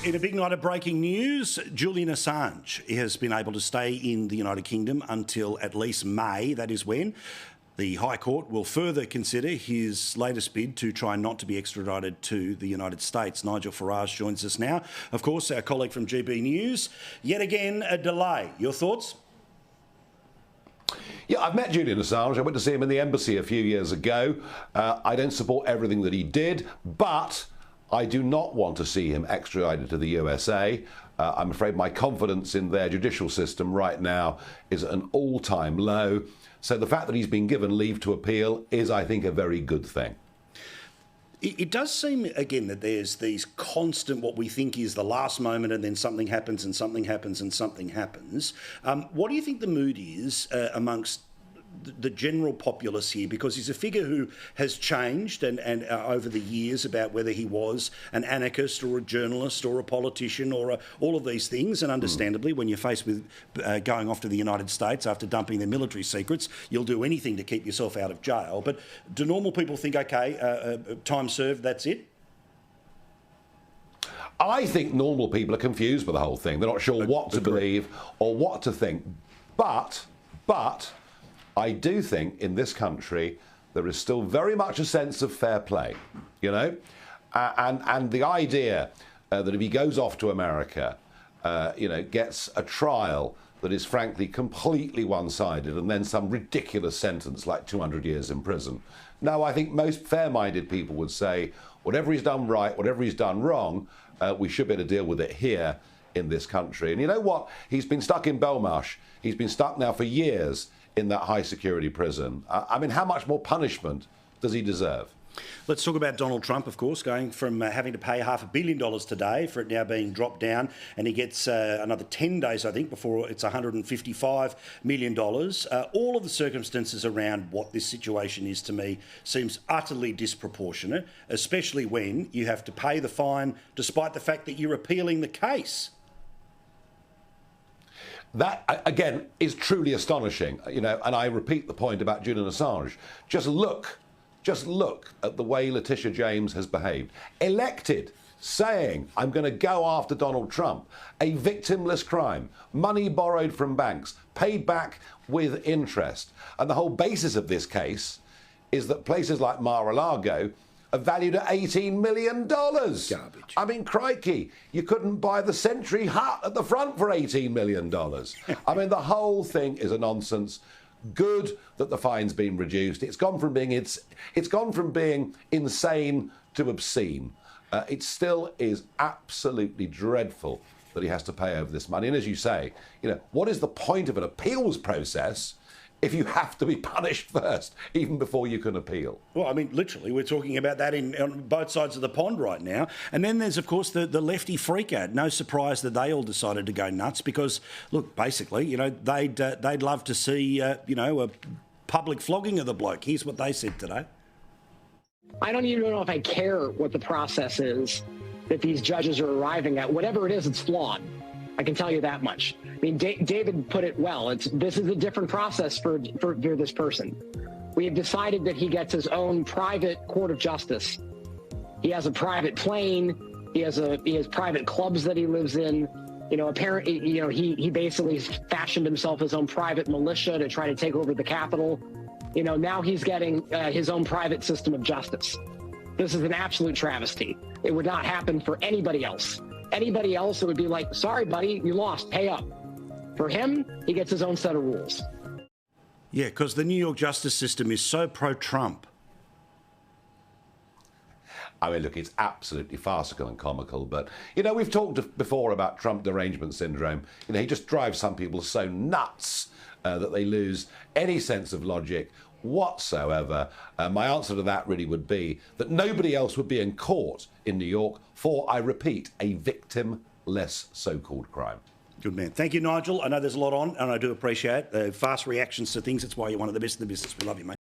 In a big night of breaking news, Julian Assange has been able to stay in the United Kingdom until at least May. That is when the High Court will further consider his latest bid to try not to be extradited to the United States. Nigel Farage joins us now. Of course, our colleague from GB News. Yet again, a delay. Your thoughts? Yeah, I've met Julian Assange. I went to see him in the embassy a few years ago. I don't support everything that he did, but I do not want to see him extradited to the USA. I'm afraid my confidence in their judicial system right now is at an all-time low. So the fact that he's been given leave to appeal is, I think, a very good thing. It does seem, again, that there's these constant, what we think is the last moment, and then something happens and something happens and something happens. What do you think the mood is amongst the general populace here? Because he's a figure who has changed and over the years about whether he was an anarchist or a journalist or a politician or all of these things. And understandably, when you're faced with going off to the United States after dumping their military secrets, you'll do anything to keep yourself out of jail. But do normal people think, OK, time served, that's it? I think normal people are confused by the whole thing. They're not sure what to believe or what to think. But I do think in this country there is still very much a sense of fair play, you know, and the idea that if he goes off to America, gets a trial that is frankly completely one-sided and then some ridiculous sentence like 200 years in prison. No, I think most fair-minded people would say whatever he's done right, whatever he's done wrong, we should be able to deal with it here in this country. And you know what? He's been stuck in Belmarsh. He's been stuck now for years in that high security prison. I mean, how much more punishment does he deserve? Let's talk about Donald Trump, of course, going from having to pay $500 million today for it now being dropped down, and he gets another 10 days, I think, before it's $155 million. All of the circumstances around what this situation is, to me, seems utterly disproportionate, especially when you have to pay the fine despite the fact that you're appealing the case. That, again, is truly astonishing, you know, and I repeat the point about Julian Assange. Just look at the way Letitia James has behaved. Elected, saying, I'm going to go after Donald Trump. A victimless crime. Money borrowed from banks, paid back with interest. And the whole basis of this case is that places like Mar-a-Lago are valued at $18 million. Garbage. I mean, crikey, you couldn't buy the Century Hut at the front for $18 million. I mean, the whole thing is a nonsense. Good that the fine's been reduced. It's gone from being insane to obscene. It still is absolutely dreadful that he has to pay over this money. And as you say, you know, what is the point of an appeals process if you have to be punished first, even before you can appeal? Well, I mean, literally, we're talking about that on both sides of the pond right now. And then there's, of course, the lefty freak out. No surprise that they all decided to go nuts because, look, basically, you know, they'd love to see, a public flogging of the bloke. Here's what they said today. I don't even know if I care what the process is that these judges are arriving at. Whatever it is, it's flawed. I can tell you that much. I mean, David put it well. This is a different process for this person. We have decided that he gets his own private court of justice. He has a private plane. He has private clubs that he lives in. You know, apparently, you know, he basically fashioned himself his own private militia to try to take over the Capitol. You know, now he's getting his own private system of justice. This is an absolute travesty. It would not happen for anybody else. Anybody else, it would be like, sorry, buddy, you lost, pay up. For him, he gets his own set of rules. Yeah, because the New York justice system is so pro-Trump. I mean, look, it's absolutely farcical and comical, but, you know, we've talked before about Trump derangement syndrome. You know, he just drives some people so nuts that they lose any sense of logic whatsoever. My answer to that really would be that nobody else would be in court in New York for, I repeat, a victimless so-called crime. Good man. Thank you, Nigel. I know there's a lot on, and I do appreciate fast reactions to things. That's why you're one of the best in the business. We love you, mate.